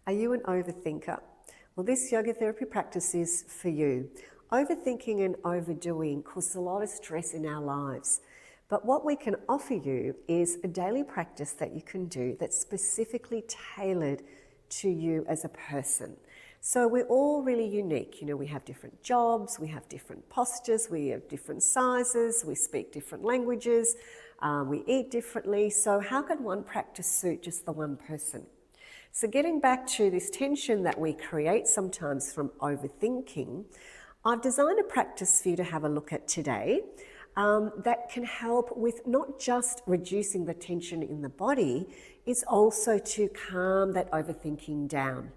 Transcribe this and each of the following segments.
Are you an overthinker? Well, this yoga therapy practice is for you. Overthinking and overdoing causes a lot of stress in our lives. But what we can offer you is a daily practice that you can do that's specifically tailored to you as a person. So we're all really unique. You know, we have different jobs, we have different postures, we have different sizes, we speak different languages, we eat differently. So how can one practice suit just the one person? So getting back to this tension that we create sometimes from overthinking, I've designed a practice for you to have a look at today that can help with not just reducing the tension in the body, it's also to calm that overthinking down.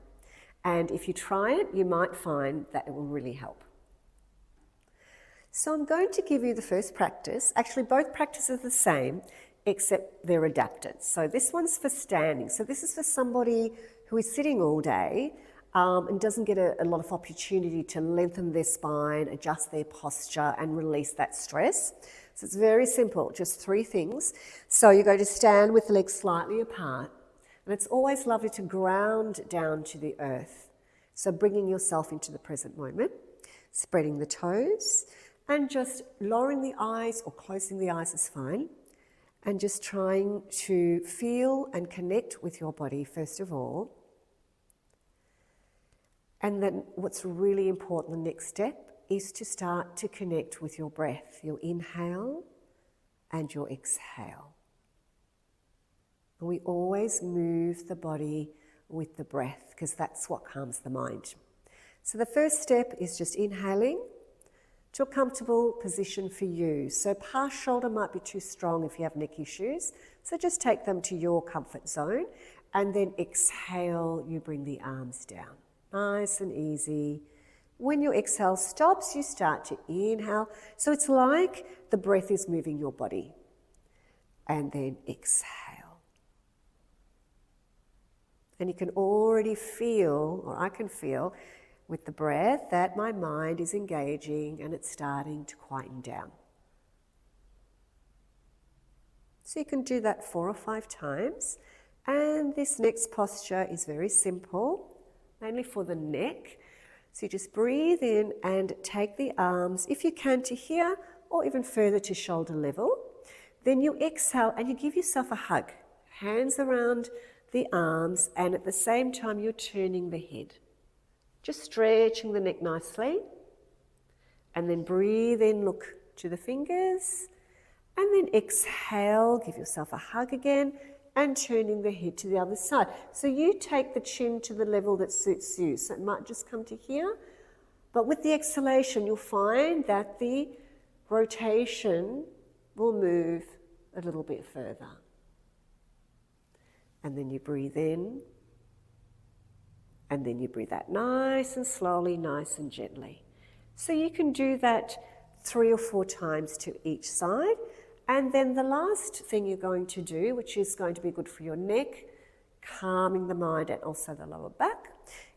And if you try it, you might find that it will really help. So I'm going to give you the first practice. Actually, both practices are the same, except they're adapted. So this one's for standing. So this is for somebody who is sitting all day and doesn't get a lot of opportunity to lengthen their spine, adjust their posture and release that stress. So it's very simple, just 3 things. So you're going to stand with the legs slightly apart. And it's always lovely to ground down to the earth. So bringing yourself into the present moment, spreading the toes and just lowering the eyes or closing the eyes is fine. And just trying to feel and connect with your body first of all. And then what's really important, the next step, is to start to connect with your breath, your inhale and your exhale. And we always move the body with the breath because that's what calms the mind. So the first step is just inhaling to a comfortable position for you. So past shoulder might be too strong if you have neck issues. So just take them to your comfort zone and then exhale, you bring the arms down. Nice and easy. When your exhale stops, you start to inhale. So it's like the breath is moving your body. And then exhale. And you can already feel, or I can feel, with the breath that my mind is engaging and it's starting to quieten down. So you can do that 4 or 5 times. And this next posture is very simple, mainly for the neck. So you just breathe in and take the arms, if you can, to here or even further to shoulder level. Then you exhale and you give yourself a hug. Hands around the arms and at the same time you're turning the head. Just stretching the neck nicely. And then breathe in, look to the fingers. And then exhale, give yourself a hug again and turning the head to the other side. So you take the chin to the level that suits you. So it might just come to here. But with the exhalation, you'll find that the rotation will move a little bit further. And then you breathe in. And then you breathe out nice and slowly, nice and gently. So you can do that 3 or 4 times to each side. And then the last thing you're going to do, which is going to be good for your neck, calming the mind and also the lower back,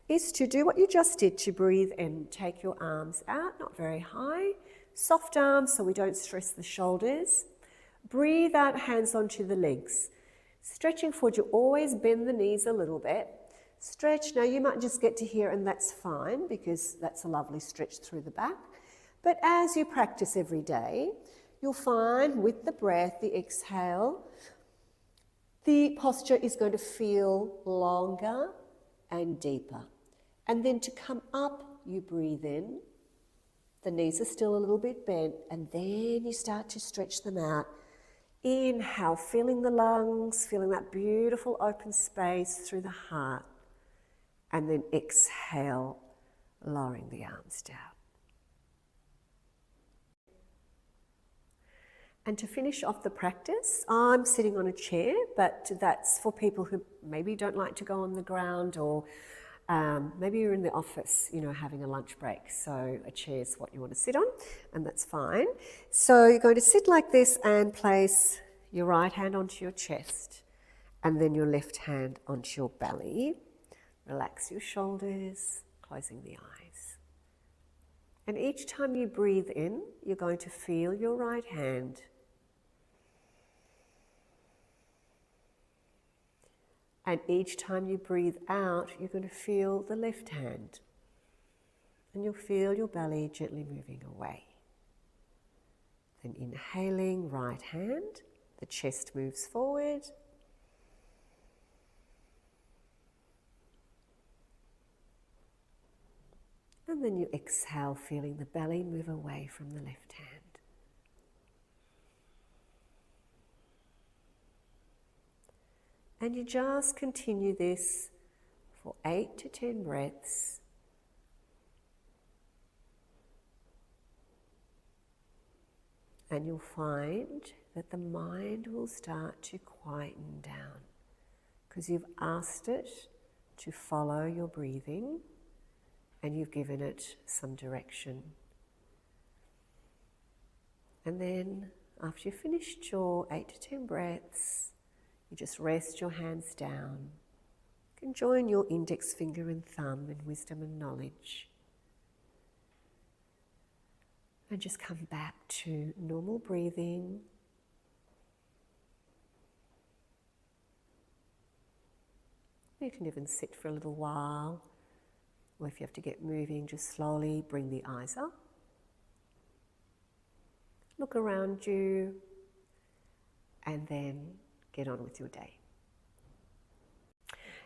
is to do what you just did, to breathe and take your arms out, not very high. Soft arms so we don't stress the shoulders. Breathe out, hands onto the legs. Stretching forward, you always bend the knees a little bit. Stretch. Now you might just get to here and that's fine because that's a lovely stretch through the back. But as you practice every day, you'll find with the breath, the exhale, the posture is going to feel longer and deeper. And then to come up, you breathe in. The knees are still a little bit bent and then you start to stretch them out. Inhale, filling the lungs, feeling that beautiful open space through the heart. And then exhale, lowering the arms down. And to finish off the practice, I'm sitting on a chair, but that's for people who maybe don't like to go on the ground or maybe you're in the office, you know, having a lunch break. So a chair is what you want to sit on, and that's fine. So you're going to sit like this and place your right hand onto your chest and then your left hand onto your belly. Relax your shoulders, closing the eyes. And each time you breathe in, you're going to feel your right hand And each time you breathe out, you're going to feel the left hand. And you'll feel your belly gently moving away. Then inhaling, right hand, the chest moves forward. And then you exhale, feeling the belly move away from the left hand. And you just continue this for 8 to 10 breaths. And you'll find that the mind will start to quieten down because you've asked it to follow your breathing and you've given it some direction. And then after you've finished your 8 to 10 breaths, you just rest your hands down. You can join your index finger and thumb in wisdom and knowledge. And just come back to normal breathing. You can even sit for a little while, or if you have to get moving, just slowly bring the eyes up. Look around you, and then get on with your day.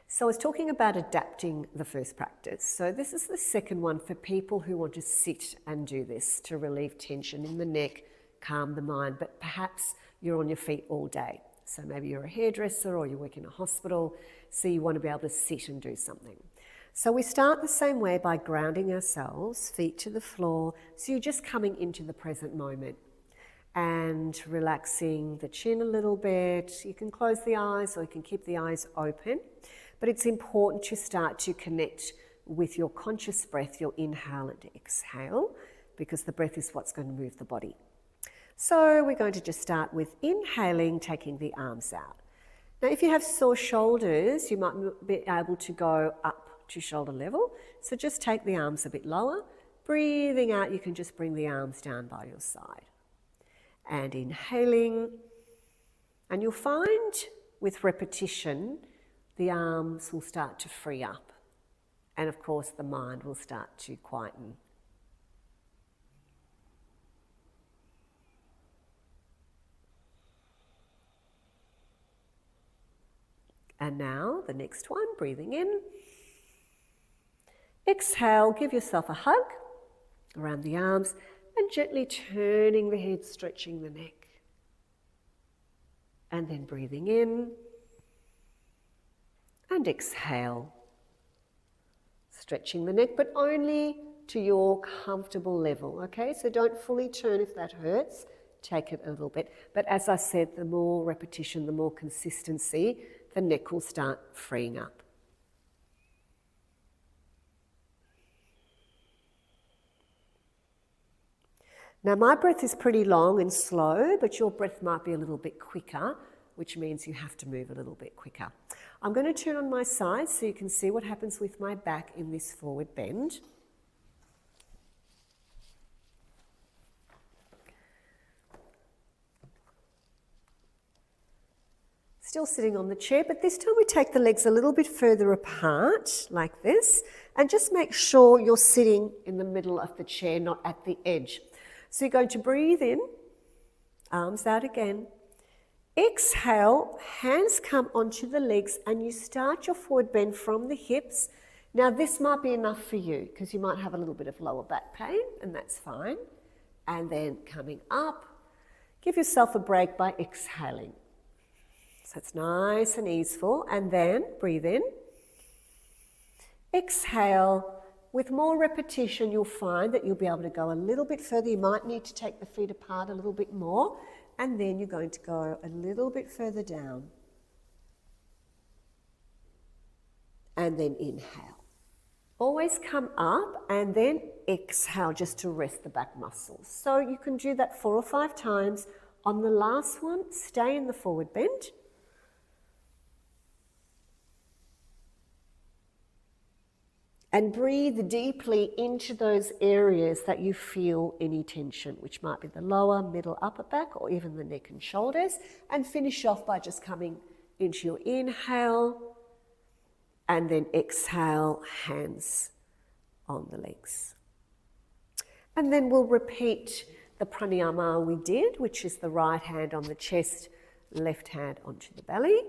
So I was talking about adapting the first practice. So this is the second one for people who want to sit and do this to relieve tension in the neck, calm the mind, but perhaps you're on your feet all day. So maybe you're a hairdresser or you work in a hospital, so you want to be able to sit and do something. So we start the same way by grounding ourselves, feet to the floor, so you're just coming into the present moment and relaxing the chin a little bit. You can close the eyes or you can keep the eyes open. But it's important to start to connect with your conscious breath, your inhale and exhale, because the breath is what's going to move the body. So we're going to just start with inhaling, taking the arms out. Now, if you have sore shoulders, you might be able to go up to shoulder level. So just take the arms a bit lower. Breathing out, you can just bring the arms down by your side. And inhaling, and you'll find with repetition, the arms will start to free up. And of course, the mind will start to quieten. And now, the next one, breathing in. Exhale, give yourself a hug around the arms and gently turning the head, stretching the neck. And then breathing in. And exhale, stretching the neck, but only to your comfortable level, okay? So don't fully turn if that hurts, take it a little bit. But as I said, the more repetition, the more consistency, the neck will start freeing up. Now my breath is pretty long and slow, but your breath might be a little bit quicker, which means you have to move a little bit quicker. I'm going to turn on my side so you can see what happens with my back in this forward bend. Still sitting on the chair, but this time we take the legs a little bit further apart, like this, and just make sure you're sitting in the middle of the chair, not at the edge. So you're going to breathe in, arms out again. Exhale, hands come onto the legs and you start your forward bend from the hips. Now this might be enough for you because you might have a little bit of lower back pain and that's fine. And then coming up, give yourself a break by exhaling. So it's nice and easeful, and then breathe in. Exhale. With more repetition, you'll find that you'll be able to go a little bit further. You might need to take the feet apart a little bit more. And then you're going to go a little bit further down. And then inhale. Always come up and then exhale just to rest the back muscles. So you can do that 4 or 5 times. On the last one, stay in the forward bend. And breathe deeply into those areas that you feel any tension, which might be the lower, middle, upper back, or even the neck and shoulders. And finish off by just coming into your inhale And then exhale, hands on the legs. And then we'll repeat the pranayama we did, which is the right hand on the chest, left hand onto the belly.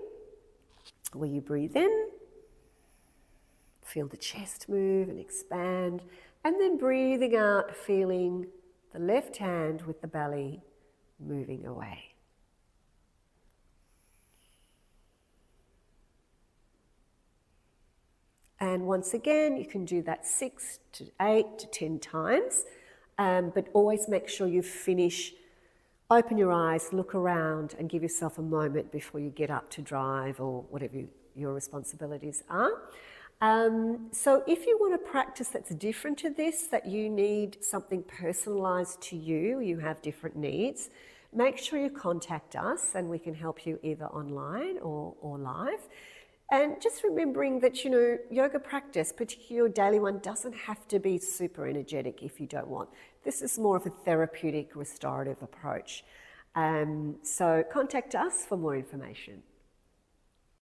Where you breathe in, feel the chest move and expand, and then breathing out, feeling the left hand with the belly moving away. And once again, you can do that 6 to 8 to 10 times, but always make sure you finish. Open your eyes, look around, and give yourself a moment before you get up to drive or whatever your responsibilities are. So if you want a practice that's different to this, that you need something personalised to you, you have different needs, make sure you contact us and we can help you either online or live. And just remembering that, you know, yoga practice, particularly your daily one, doesn't have to be super energetic if you don't want. This is more of a therapeutic, restorative approach. So contact us for more information.